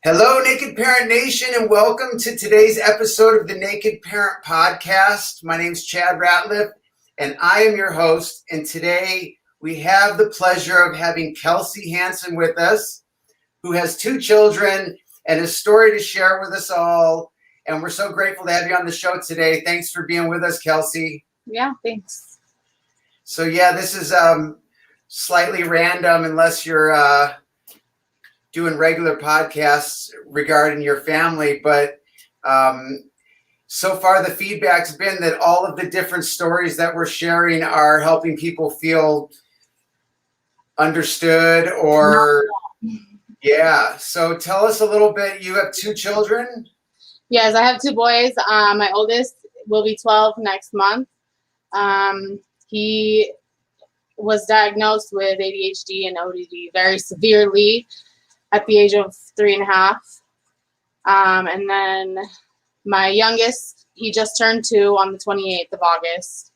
Hello, Naked Parent Nation, and welcome to today's episode of the Naked Parent Podcast. My name's Chad Ratliff, and I am your host. And today we have the pleasure of having Kelsey Hansen with us, who has 2 children and a story to share with us all. And we're so grateful to have you on the show today. Thanks for being with us, Kelsey. Yeah, thanks. So yeah, this is slightly random unless you're doing regular podcasts regarding your family, but so far the feedback's been that all of the different stories that we're sharing are helping people feel understood or yeah. So tell us a little bit. You have 2 children? Yes, I have 2 boys. My oldest will be 12 next month. He was diagnosed with ADHD and ODD very severely at the age of 3.5. And then my youngest, he just turned 2 on the 28th of August.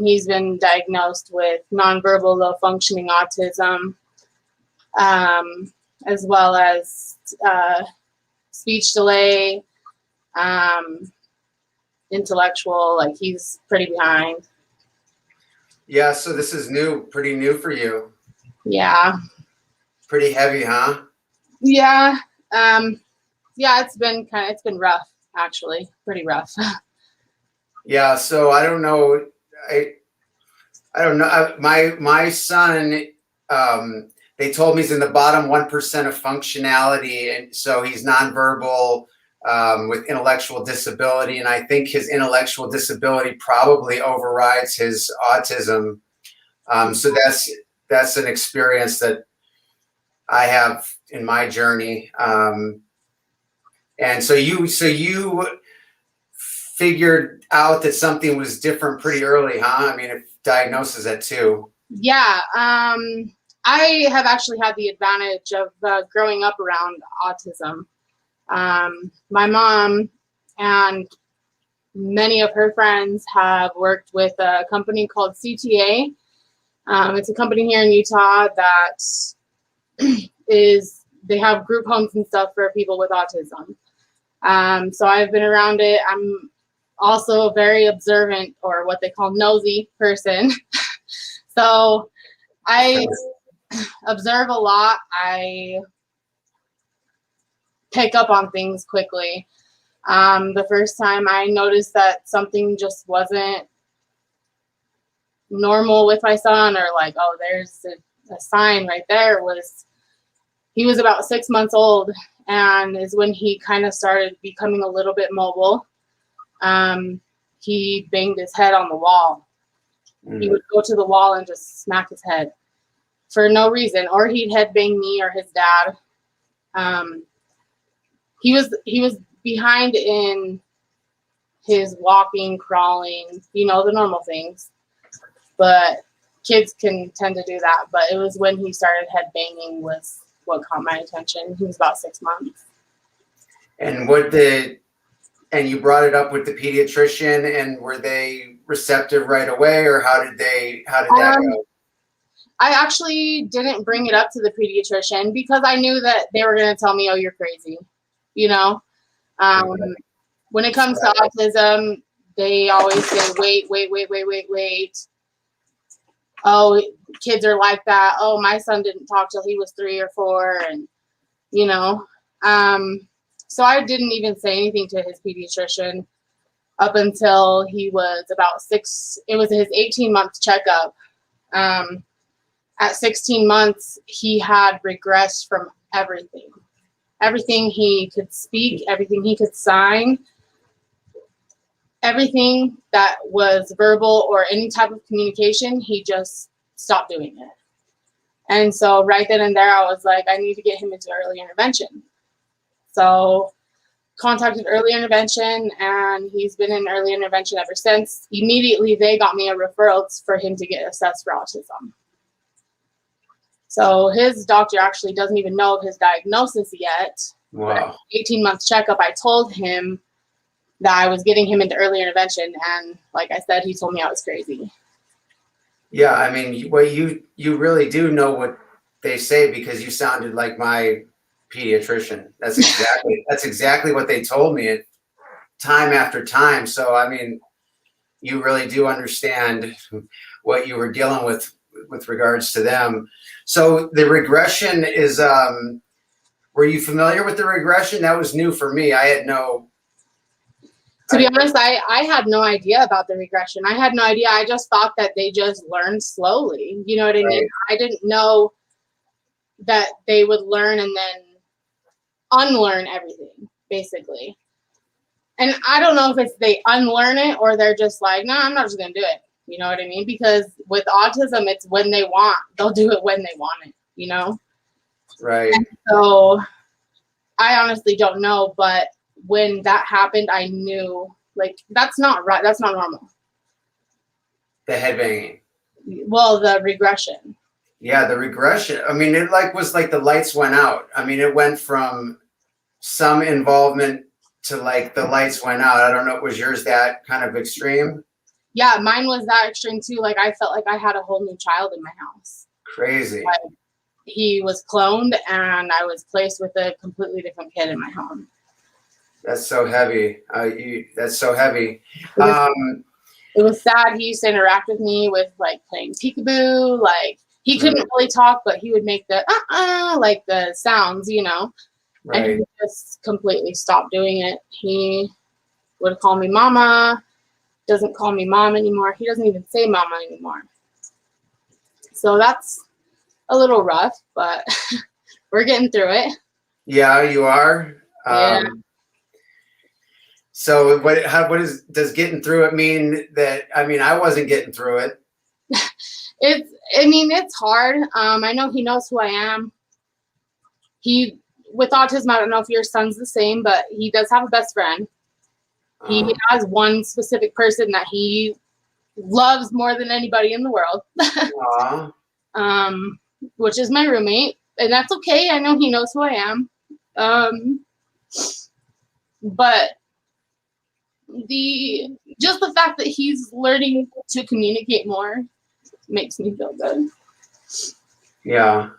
He's been diagnosed with nonverbal low functioning autism, as well as speech delay, intellectual, like he's pretty behind. Yeah, so this is new, pretty new for you. Yeah. Pretty heavy, huh? Yeah. Yeah, it's been rough, actually. Pretty rough. Yeah, so I don't know. I don't know. My son, they told me he's in the bottom 1% of functionality, and so he's nonverbal with intellectual disability, and I think his intellectual disability probably overrides his autism. So that's an experience that I have in my journey. And so you figured out that something was different pretty early, huh? I mean, if diagnosis at 2. Yeah. I have actually had the advantage of growing up around autism. My mom and many of her friends have worked with a company called CTA. It's a company here in Utah that they have group homes and stuff for people with autism. So I've been around it. I'm also a very observant, or what they call nosy person. So I observe a lot. I pick up on things quickly. The first time I noticed that something just wasn't normal with my son, or like, oh, there's a sign right there, was he was about 6 months old, and is when he kind of started becoming a little bit mobile. He banged his head on the wall. He would go to the wall and just smack his head for no reason, or he'd head bang me or his dad. He was behind in his walking, crawling, the normal things. But kids can tend to do that. But it was when he started head banging was what caught my attention. He was about 6 months. And you brought it up with the pediatrician, and were they receptive right away, or how did that go? I actually didn't bring it up to the pediatrician because I knew that they were going to tell me, oh, you're crazy. When it comes to autism, they always say, wait. Oh, kids are like that. Oh, my son didn't talk till he was 3 or 4. And, so I didn't even say anything to his pediatrician up until he was about 6. It was his 18-month checkup. At 16 months, he had regressed from everything. Everything he could speak, everything he could sign, everything that was verbal or any type of communication, he just stopped doing it. And so right then and there, I was like, I need to get him into early intervention. So contacted early intervention, and he's been in early intervention ever since. Immediately, they got me a referral for him to get assessed for autism. So his doctor actually doesn't even know of his diagnosis yet. Wow. 18-month checkup, I told him that I was getting him into early intervention, and like I said, he told me I was crazy. Yeah, I mean, well, you really do know what they say, because you sounded like my pediatrician. That's exactly what they told me time after time. So I mean, you really do understand what you were dealing with regards to them. So the regression is, were you familiar with the regression? That was new for me. I had no. To be honest, I had no idea about the regression. I had no idea. I just thought that they just learned slowly. You know what I mean? I didn't know that they would learn and then unlearn everything, basically. And I don't know if it's they unlearn it or they're just like, no, I'm not just going to do it. You know what I mean? Because with autism, it's when they want. They'll do it when they want it, you know? Right. And so I honestly don't know. But when that happened, I knew, like, that's not right. That's not normal. The headbanging. Well, the regression. Yeah, the regression. I mean, it like was like the lights went out. I mean, it went from some involvement to like the lights went out. I don't know. Was yours that kind of extreme? Yeah, mine was that extreme too. Like I felt like I had a whole new child in my house. Crazy. Like, he was cloned and I was placed with a completely different kid in my home. That's so heavy. That's so heavy. It was sad. He used to interact with me with like playing peekaboo. Like he couldn't really talk, but he would make the like the sounds, you know. Right. And he just completely stopped doing it. He would call me mama. Doesn't call me mom anymore. He doesn't even say mama anymore. So that's a little rough, but we're getting through it. Yeah, you are. Yeah. So does getting through it mean that, I mean, I wasn't getting through it. It's hard. I know he knows who I am. With autism, I don't know if your son's the same, but he does have a best friend. He has one specific person that he loves more than anybody in the world. Which is my roommate, and that's okay. I know he knows who I am. But the fact that he's learning to communicate more makes me feel good. Yeah.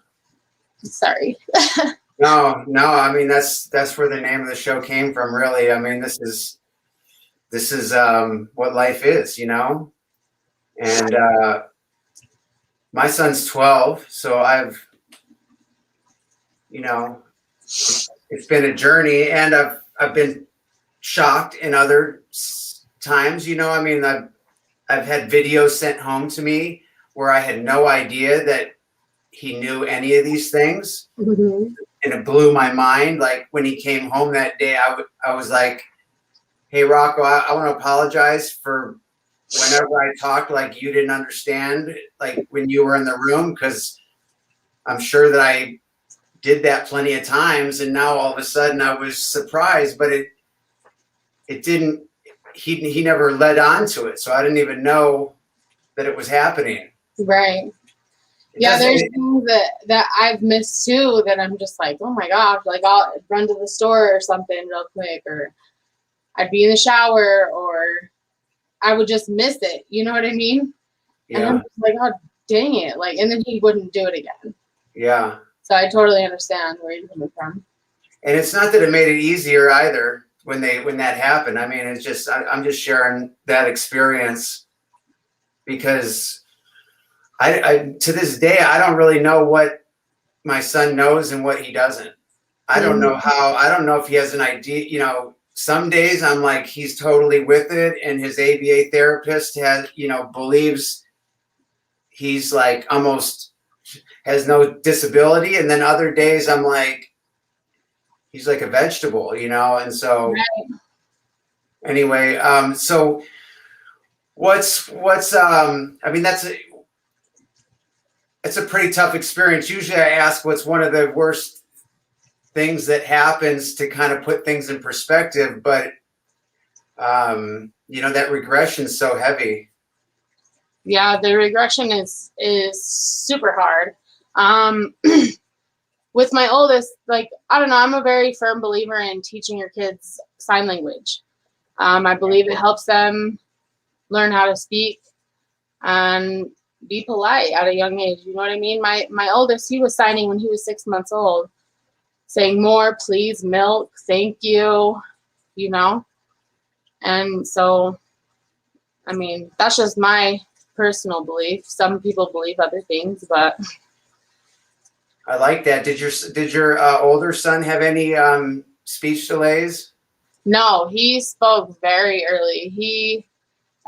Sorry. No. I mean, that's where the name of the show came from, really. I mean, this is what life is, you know? And my son's 12, so I've, you know, it's been a journey, and I've been shocked in other times, you know. I mean, I've had videos sent home to me where I had no idea that he knew any of these things. Mm-hmm. And it blew my mind. Like when he came home that day, I was like, hey, Rocco, I want to apologize for whenever I talked like you didn't understand, like when you were in the room, because I'm sure that I did that plenty of times. And now all of a sudden I was surprised, but it didn't, he never led on to it. So I didn't even know that it was happening. Right. Yeah, there's things that I've missed too that I'm just like, oh my gosh, like I'll run to the store or something real quick, or I'd be in the shower, or I would just miss it. You know what I mean? Yeah. And I'm just like, oh, dang it. Like, and then he wouldn't do it again. Yeah. So I totally understand where you're coming from. And it's not that it made it easier either when that happened. I mean, it's just, I'm just sharing that experience because I to this day, I don't really know what my son knows and what he doesn't. I don't know I don't know if he has an idea, you know. Some days I'm like, he's totally with it. And his ABA therapist believes he's like almost has no disability. And then other days I'm like, he's like a vegetable, you know? And so anyway, so what's, I mean, it's a pretty tough experience. Usually I ask what's one of the worst things that happens to kind of put things in perspective, but that regression is so heavy. Yeah, the regression is super hard. With my oldest, like, I don't know, I'm a very firm believer in teaching your kids sign language. I believe it helps them learn how to speak and be polite at a young age. You know what I mean? My oldest, he was signing when he was 6 months old. saying more, please, milk, thank you, you know. And so, I mean, that's just my personal belief. Some people believe other things, but I like that. Did your older son have any speech delays? no, he spoke very early.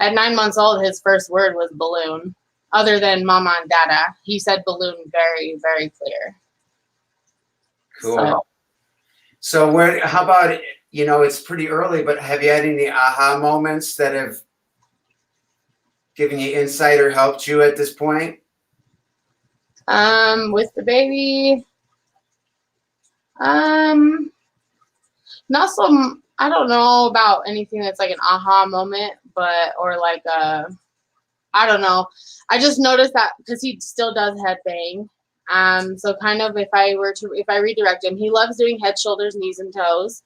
At 9 months old, his first word was balloon. Other than mama and dada, he said balloon very, very clear. Cool. So how about, it's pretty early, but have you had any aha moments that have given you insight or helped you at this point? With the baby, not some, I don't know about anything that's like an aha moment, or like I don't know. I just noticed that because he still does head bang. So kind of if I redirect him, he loves doing head, shoulders, knees, and toes.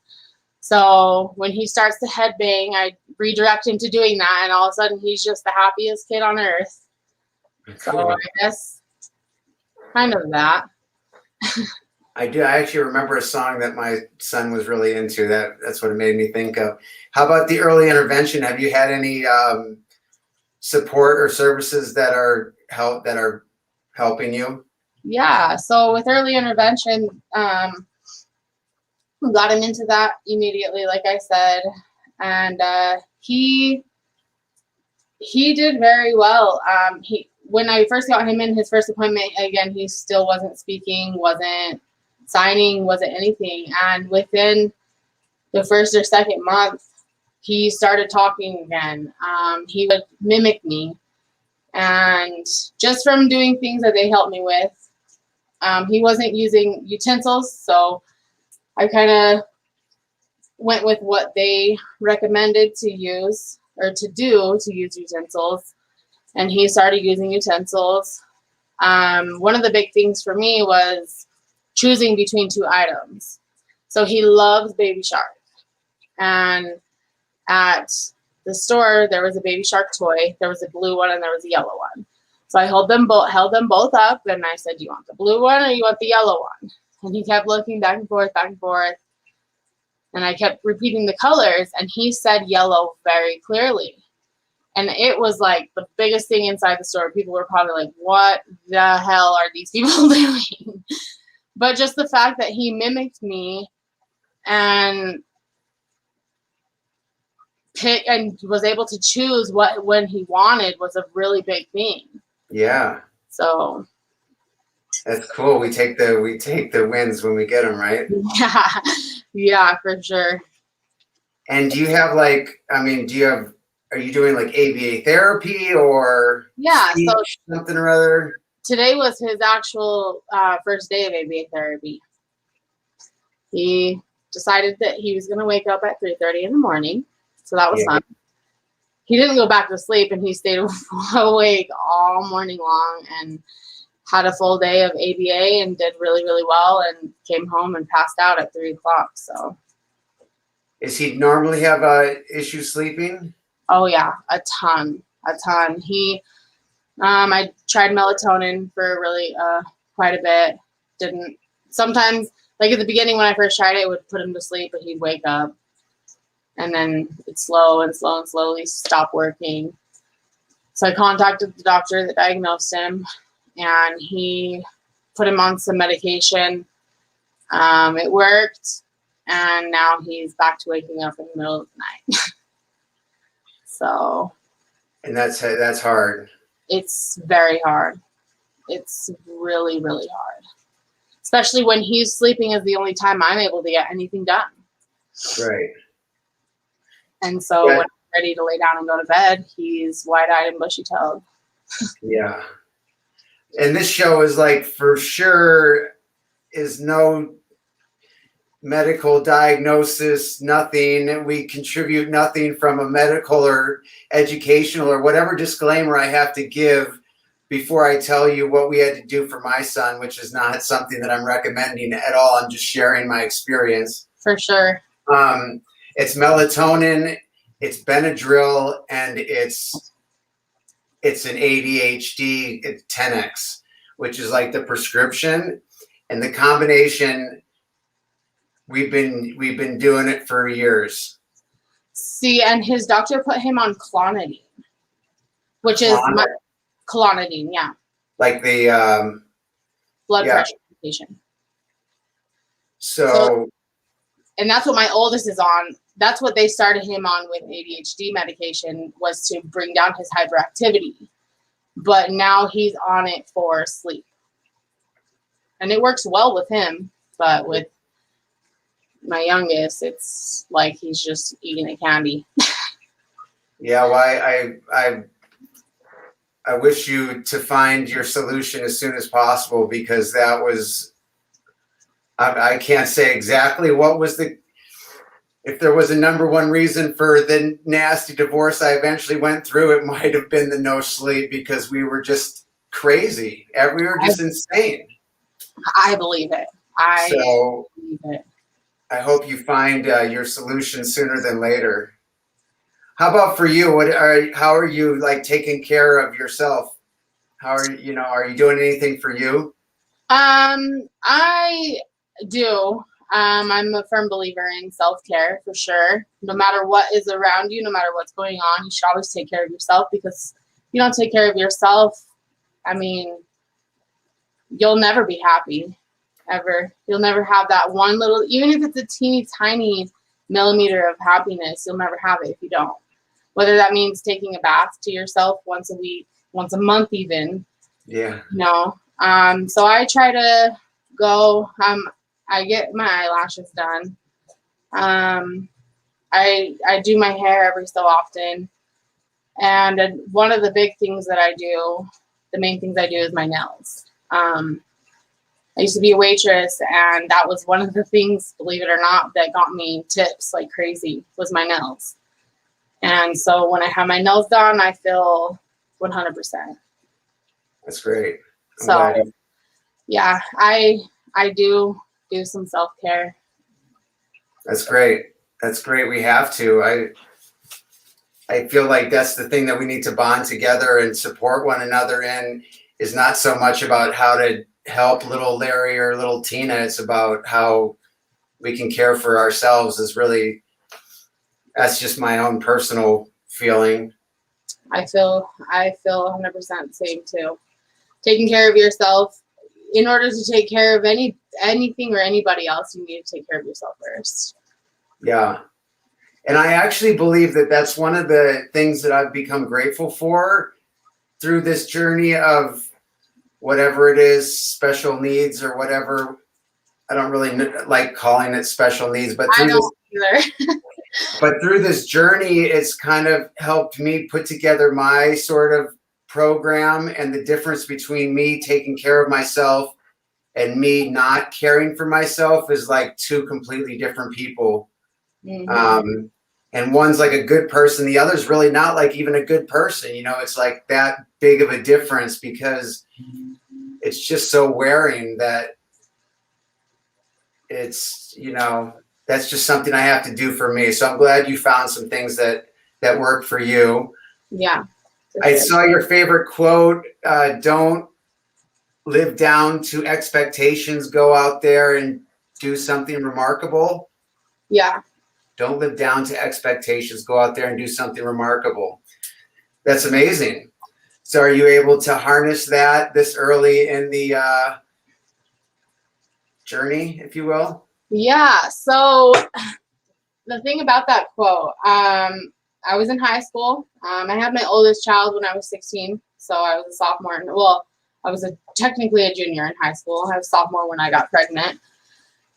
So when he starts to head bang, I redirect him to doing that, and all of a sudden he's just the happiest kid on earth. So I guess kind of that. I do. I actually remember a song that my son was really into. That's what it made me think of. How about the early intervention? Have you had any support or services that are helping you? Yeah. So with early intervention, we got him into that immediately, like I said, and he did very well. When I first got him in his first appointment, again, he still wasn't speaking, wasn't signing, wasn't anything. And within the first or second month, he started talking again. He would mimic me. And just from doing things that they helped me with, he wasn't using utensils. So I kind of went with what they recommended to use or to use utensils. And he started using utensils. One of the big things for me was choosing between two items. So he loves Baby Shark. And at the store, there was a Baby Shark toy. There was a blue one and there was a yellow one. So I held them both up, and I said, "Do you want the blue one or you want the yellow one?" And he kept looking back and forth, back and forth. And I kept repeating the colors, and he said yellow very clearly. And it was like the biggest thing inside the store. People were probably like, what the hell are these people doing? But just the fact that he mimicked me and was able to choose when he wanted was a really big thing. Yeah. So that's cool. We take the wins when we get them, right? Yeah, for sure. And do you have are you doing like ABA therapy or something or other? Today was his actual first day of ABA therapy. He decided that he was going to wake up at 3:30 in the morning. So that was fun. He didn't go back to sleep, and he stayed awake all morning long and had a full day of ABA and did really, really well, and came home and passed out at 3 o'clock. So Does he normally have issue sleeping? Oh yeah, a ton. I tried melatonin for really quite a bit. Didn't. Sometimes, like at the beginning when I first tried it would put him to sleep, but he'd wake up, and then it'd slowly stop working. So I contacted the doctor that diagnosed him, and he put him on some medication. It worked, and now he's back to waking up in the middle of the night. So. And that's hard. It's very hard. It's really, really hard. Especially when he's sleeping is the only time I'm able to get anything done. Right. And so when I'm ready to lay down and go to bed, he's wide-eyed and bushy-tailed. Yeah. And this show is like, for sure, is no medical diagnosis, nothing. We contribute nothing from a medical or educational or whatever disclaimer I have to give before I tell you what we had to do for my son, which is not something that I'm recommending at all. I'm just sharing my experience. For sure. It's melatonin, it's Benadryl, and it's an ADHD, it's 10X, which is like the prescription. And the combination we've been doing it for years. See, and his doctor put him on clonidine, which is clonidine, yeah, like the blood yeah. pressure medication. So, and that's what my oldest is on. That's what they started him on with ADHD medication, was to bring down his hyperactivity. But now he's on it for sleep. And it works well with him, but with my youngest, it's like he's just eating a candy. yeah, well, I wish you to find your solution as soon as possible, because that was, I can't say exactly what was if there was a number one reason for the nasty divorce I eventually went through, it might have been the no sleep, because we were just crazy. We were just insane. I believe it. I believe it. I hope you find your solution sooner than later. How about for you? How are you like taking care of yourself? How are you doing anything for you? I do. I'm a firm believer in self-care, for sure. No matter what is around you, no matter what's going on, you should always take care of yourself, because if you don't take care of yourself, I mean, you'll never be happy, ever. You'll never have that one little, even if it's a teeny tiny millimeter of happiness, you'll never have it if you don't. Whether that means taking a bath to yourself once a week, once a month even. Yeah. So I try to go, I get my eyelashes done. I do my hair every so often. And one of the big things that I do, the main things I do, is my nails. I used to be a waitress, and that was one of the things, believe it or not, that got me tips like crazy, was my nails. And so when I have my nails done, I feel 100%. That's great. Yeah, I do some self-care. That's great. That's great. We have to. I feel like that's the thing that we need to bond together and support one another in, is not so much about how to help little Larry or little Tina. It's about how we can care for ourselves. That's just my own personal feeling. I feel 100% same too. Taking care of yourself. In order to take care of anything or anybody else, you need to take care of yourself first. Yeah. And I actually believe that that's one of the things that I've become grateful for through this journey of whatever it is, special needs or whatever. I don't really like calling it special needs, but through this journey, it's kind of helped me put together my sort of program, and the difference between me taking care of myself and me not caring for myself is like two completely different people. Mm-hmm. And one's like a good person. The other's really not like even a good person. It's like that big of a difference, because it's just so wearing that it's, that's just something I have to do for me. So I'm glad you found some things that work for you. Yeah. I saw your favorite quote, don't live down to expectations, go out there and do something remarkable. Yeah. Don't live down to expectations, go out there and do something remarkable. That's amazing. So are you able to harness that this early in the journey, if you will? Yeah. So the thing about that quote, I was in high school. I had my oldest child when I was 16. So I was a sophomore. Well, I was technically a junior in high school. I was a sophomore when I got pregnant.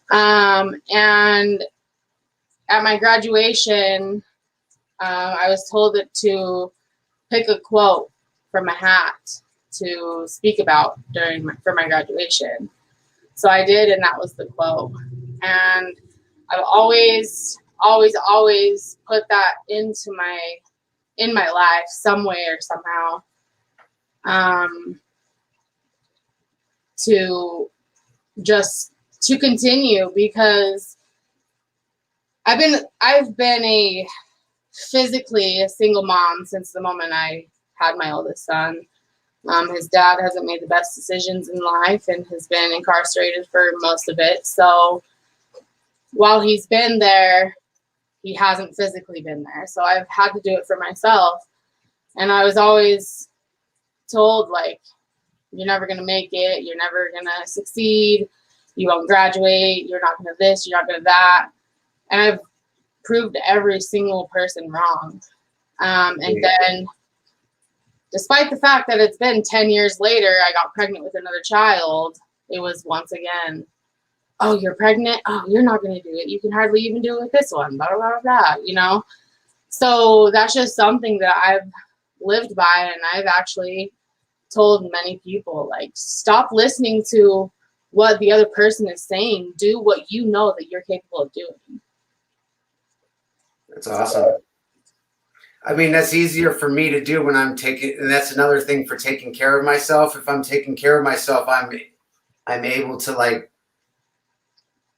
And at my graduation, I was told to pick a quote from a hat to speak about for my graduation. So I did, and that was the quote. And I've always put that in my life some way or somehow, to continue, because I've been physically a single mom since the moment I had my oldest son. His dad hasn't made the best decisions in life and has been incarcerated for most of it. So while he's been there, he hasn't physically been there. So I've had to do it for myself. And I was always told, like, you're never going to make it. You're never going to succeed. You won't graduate. You're not going to this. You're not going to that. And I've proved every single person wrong. And then, despite the fact that it's been 10 years later, I got pregnant with another child, it was once again, oh, you're pregnant? Oh, you're not going to do it. You can hardly even do it with this one, blah, blah, blah, blah, you know? So that's just something that I've lived by, and I've actually told many people, like, stop listening to what the other person is saying. Do what you know that you're capable of doing. That's awesome. I mean, that's easier for me to do when I'm taking, and that's another thing for taking care of myself. If I'm taking care of myself, I'm able to, like,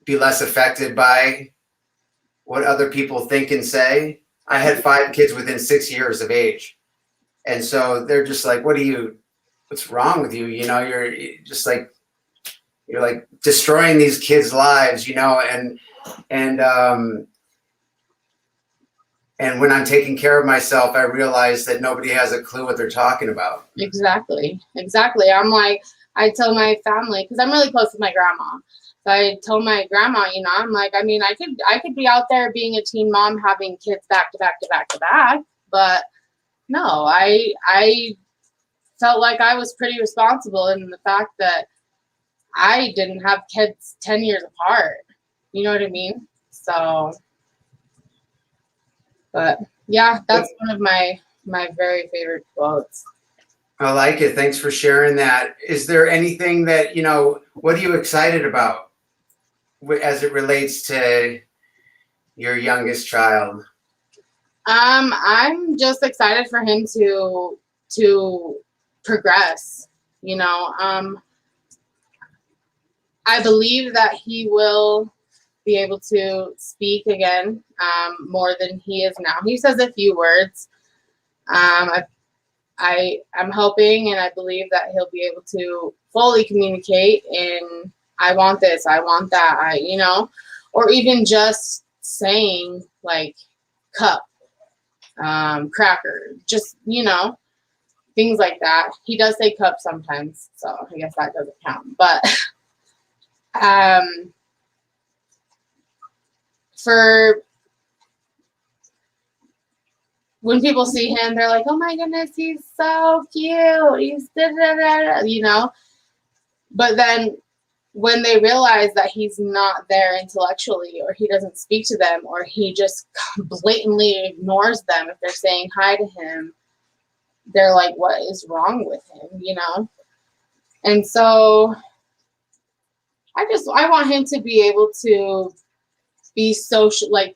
be less affected by what other people think and say. I had 5 kids within 6 years of age. And so they're just like, what's wrong with you? You know, you're just like, you're like destroying these kids' lives, you know, and when I'm taking care of myself, I realize that nobody has a clue what they're talking about. Exactly. I'm like, I tell my family, because I'm really close with my grandma. So I told my grandma, you know, I'm like, I mean, I could be out there being a teen mom, having kids back to back to back to back, but no, I felt like I was pretty responsible in the fact that I didn't have kids 10 years apart. You know what I mean? So, but yeah, that's one of my very favorite quotes. I like it. Thanks for sharing that. Is there anything that, you know, what are you excited about as it relates to your youngest child? I'm just excited for him to progress, you know. I believe that he will be able to speak again, more than he is now. He says a few words. I'm hoping and I believe that he'll be able to fully communicate in, I want this, I want that, you know, or even just saying, like, cup, cracker, just, you know, things like that. He does say cup sometimes, so I guess that doesn't count. But for when people see him, they're like, oh my goodness, he's so cute, he's da, da, da, da, you know. But then when they realize that he's not there intellectually, or he doesn't speak to them, or he just blatantly ignores them if they're saying hi to him, they're like, what is wrong with him, you know? And so I want him to be able to be social, like,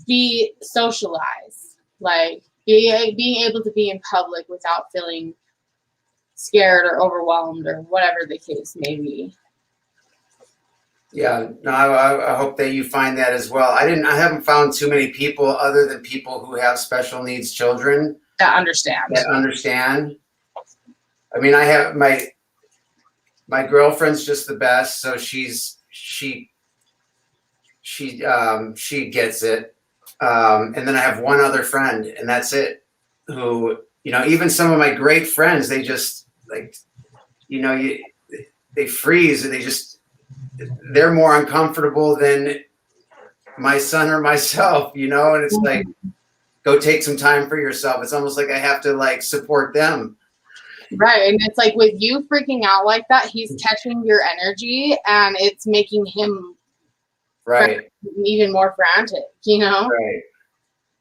be socialized, like being able to be in public without feeling scared or overwhelmed or whatever the case may be. Yeah, no, I hope that you find that as well. I haven't found too many people other than people who have special needs children That understand. I mean, I have my girlfriend's just the best. So she gets it. And then I have one other friend, and that's it, who, you know, even some of my great friends, they just, like, you know, they freeze, and they're more uncomfortable than my son or myself, you know, and it's like, go take some time for yourself. It's almost like I have to, like, support them. Right. And it's like, with you freaking out like that, he's catching your energy, and it's making him even more frantic, you know? Right.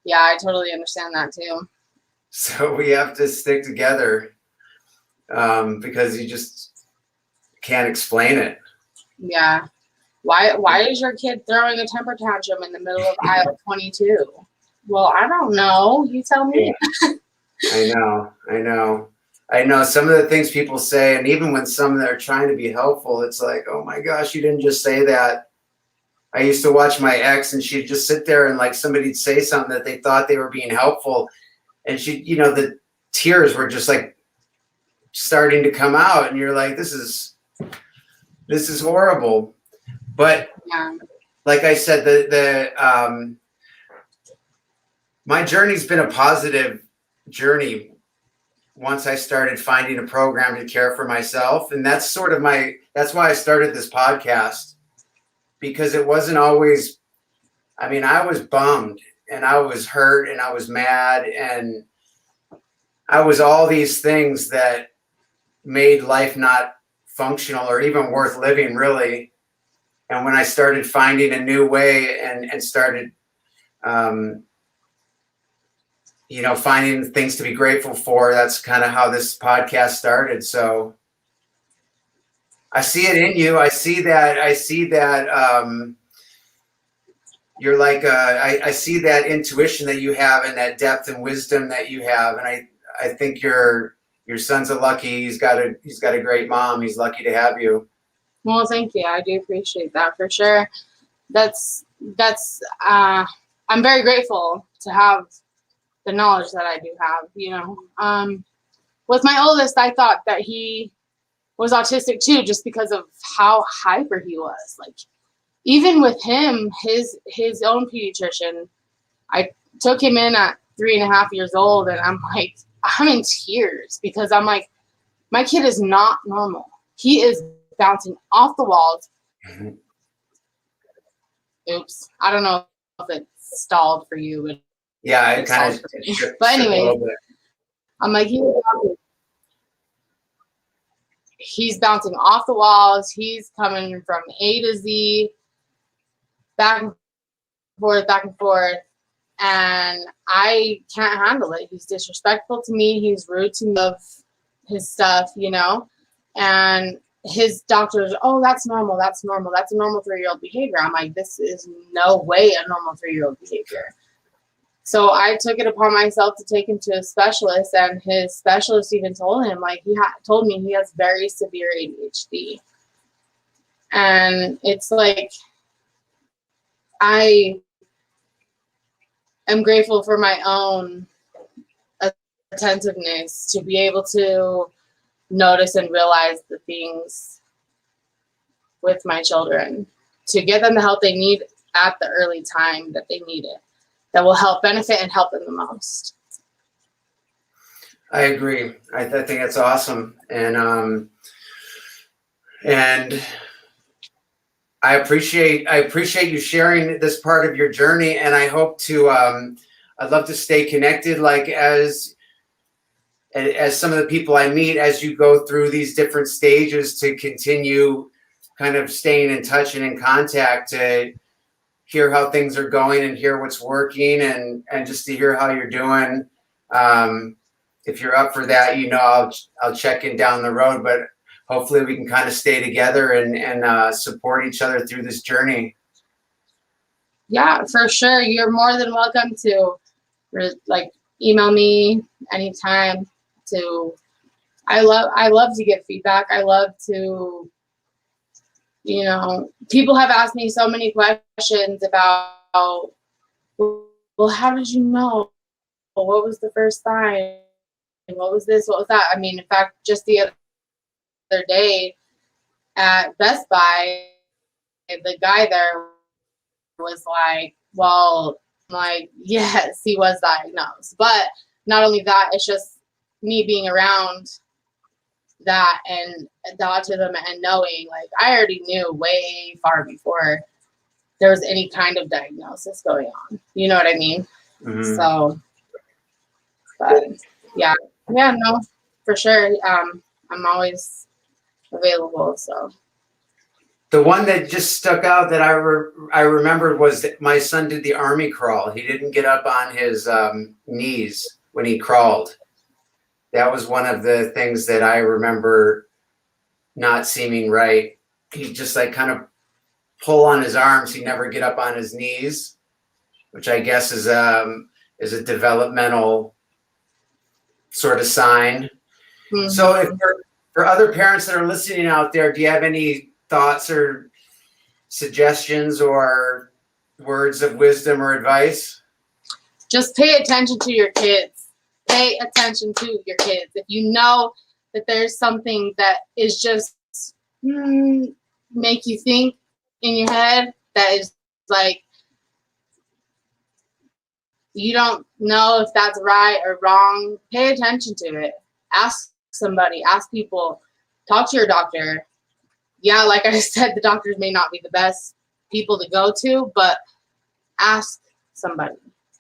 Yeah, I totally understand that too. So we have to stick together, because you just can't explain it. Yeah. Why is your kid throwing a temper tantrum in the middle of aisle 22? Well, I don't know. You tell me. Yeah. I know some of the things people say, and even when some that are trying to be helpful, it's like, oh my gosh, you didn't just say that. I used to watch my ex, and she'd just sit there, and, like, somebody'd say something that they thought they were being helpful, and she, you know, the tears were just, like, starting to come out, and you're like, this is horrible. But Yeah. like I said, my journey's been a positive journey once I started finding a program to care for myself. And that's sort of that's why I started this podcast, because it wasn't always, I mean, I was bummed and I was hurt and I was mad and I was all these things that made life not functional or even worth living, really. And when I started finding a new way and started, finding things to be grateful for, that's kind of how this podcast started. So I see it in you. I see that you're like, I see that intuition that you have and that depth and wisdom that you have. And I think your son's lucky. He's got a great mom. He's lucky to have you. Well, thank you. I do appreciate that for sure. I'm very grateful to have the knowledge that I do have, with my oldest, I thought that he was autistic too, just because of how hyper he was. Like, even with him, his own pediatrician, I took him in at 3.5 years old, and I'm in tears because I'm like, my kid is not normal. He is bouncing off the walls. Mm-hmm. Oops. I don't know if it stalled for you, but yeah, it kind of. But anyway, I'm like, he's bouncing off the walls. He's coming from A to Z, back and forth, and I can't handle it. He's disrespectful to me. He's rude to me of his stuff, and his doctors, oh, that's normal. That's normal. That's a normal 3-year-old behavior. I'm like, this is no way a normal 3-year-old behavior. So I took it upon myself to take him to a specialist, and his specialist even told him, like, told me he has very severe ADHD. And it's like, I am grateful for my own attentiveness to be able to notice and realize the things with my children, to get them the help they need at the early time that they need it, that will help benefit and help them the most. I agree. I think that's awesome. And I appreciate you sharing this part of your journey. And I hope to, I'd love to stay connected, like as some of the people I meet, as you go through these different stages, to continue kind of staying in touch and in contact, to hear how things are going and hear what's working, and just to hear how you're doing. If you're up for that, I'll check in down the road, but hopefully we can kind of stay together and support each other through this journey. Yeah, for sure. You're more than welcome to email me anytime. I love to get feedback. I love to, people have asked me so many questions about, well, how did you know? What was the first sign? What was this? What was that? I mean, in fact, just the other day at Best Buy, the guy there was like, well, I'm like, yes, he was diagnosed. But not only that, it's just me being around that and the autism and knowing, like, I already knew way far before there was any kind of diagnosis going on. You know what I mean? Mm-hmm. So, but yeah, no, for sure. I'm always available. So the one that just stuck out that I remembered was that my son did the army crawl. He didn't get up on his knees when he crawled. That was one of the things that I remember not seeming right. He just kind of pull on his arms. He never get up on his knees, which I guess is a developmental sort of sign. Mm-hmm. So if for other parents that are listening out there, do you have any thoughts or suggestions or words of wisdom or advice? Just pay attention to your kids. Pay attention to your kids. If you know that there's something that is just make you think, in your head that is like, you don't know if that's right or wrong, pay attention to it. Ask somebody, ask people, talk to your doctor. Yeah, like I said, the doctors may not be the best people to go to, but ask somebody.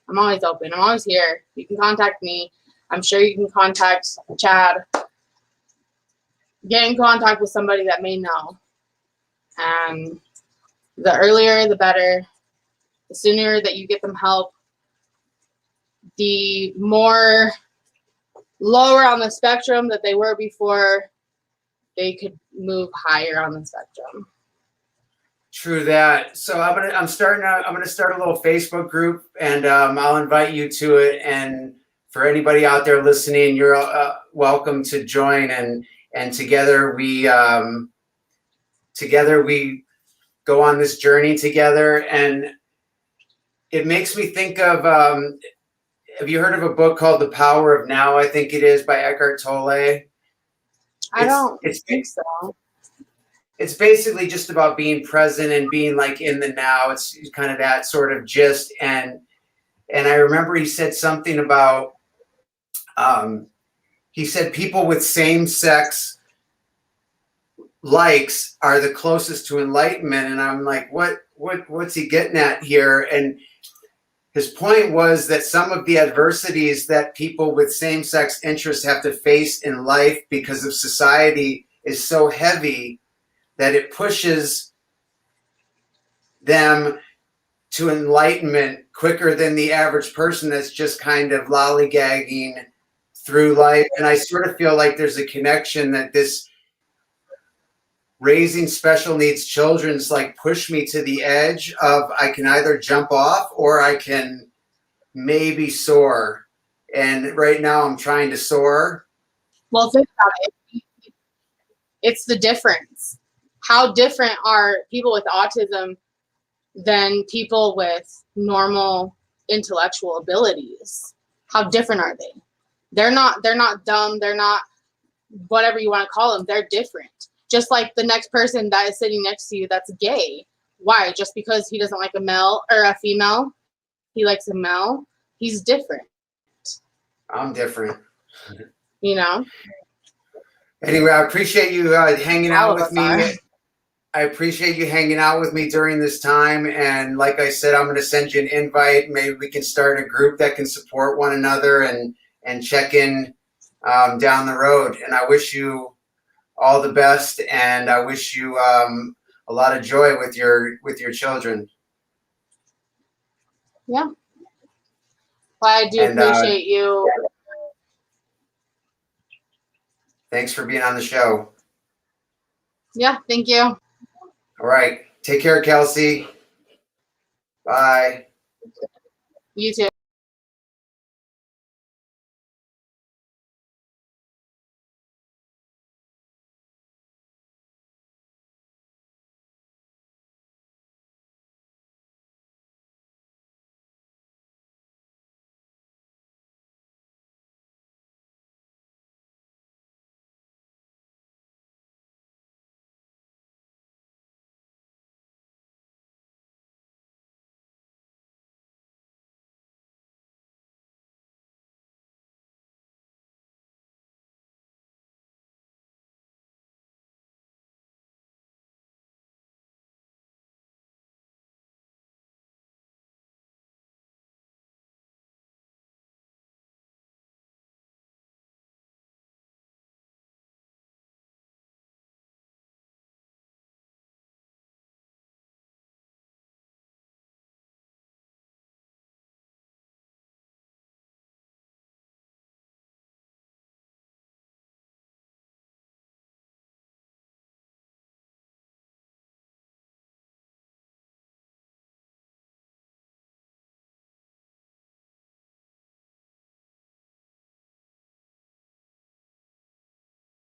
I'm always open. I'm always here. You can contact me. I'm sure you can contact Chad. Get in contact with somebody that may know. And the earlier, the better. The sooner that you get them help, the more lower on the spectrum that they were before, they could move higher on the spectrum. True that. So I'm gonna start a little Facebook group, and I'll invite you to it. And for anybody out there listening, you're welcome to join. And together we go on this journey together. And it makes me think of have you heard of a book called The Power of Now? I think it is, by Eckhart Tolle. I don't think so. It's basically just about being present and being like in the now. It's kind of that sort of gist. And I remember he said something about, he said people with same sex likes are the closest to enlightenment. And I'm like, what's he getting at here? And his point was that some of the adversities that people with same-sex interests have to face in life because of society is so heavy that it pushes them to enlightenment quicker than the average person that's just kind of lollygagging through life. And I sort of feel like there's a connection that this raising special needs children's like push me to the edge of I can either jump off or I can maybe soar. And right now I'm trying to soar. Well, think about it. It's the difference. How different are people with autism than people with normal intellectual abilities? How different are they? They're not dumb. They're not whatever you want to call them. They're different. Just like the next person that is sitting next to you that's gay. Why? Just because he doesn't like a male or a female? He likes a male. He's different. I'm different. You know? Anyway, I appreciate you hanging out with me. Are. I appreciate you hanging out with me during this time. And like I said, I'm going to send you an invite. Maybe we can start a group that can support one another and check in down the road. And I wish you all the best. And I wish you a lot of joy with your children. Yeah. Well, I do appreciate you. Thanks for being on the show. Yeah, thank you. All right. Take care, Kelsey. Bye. You too.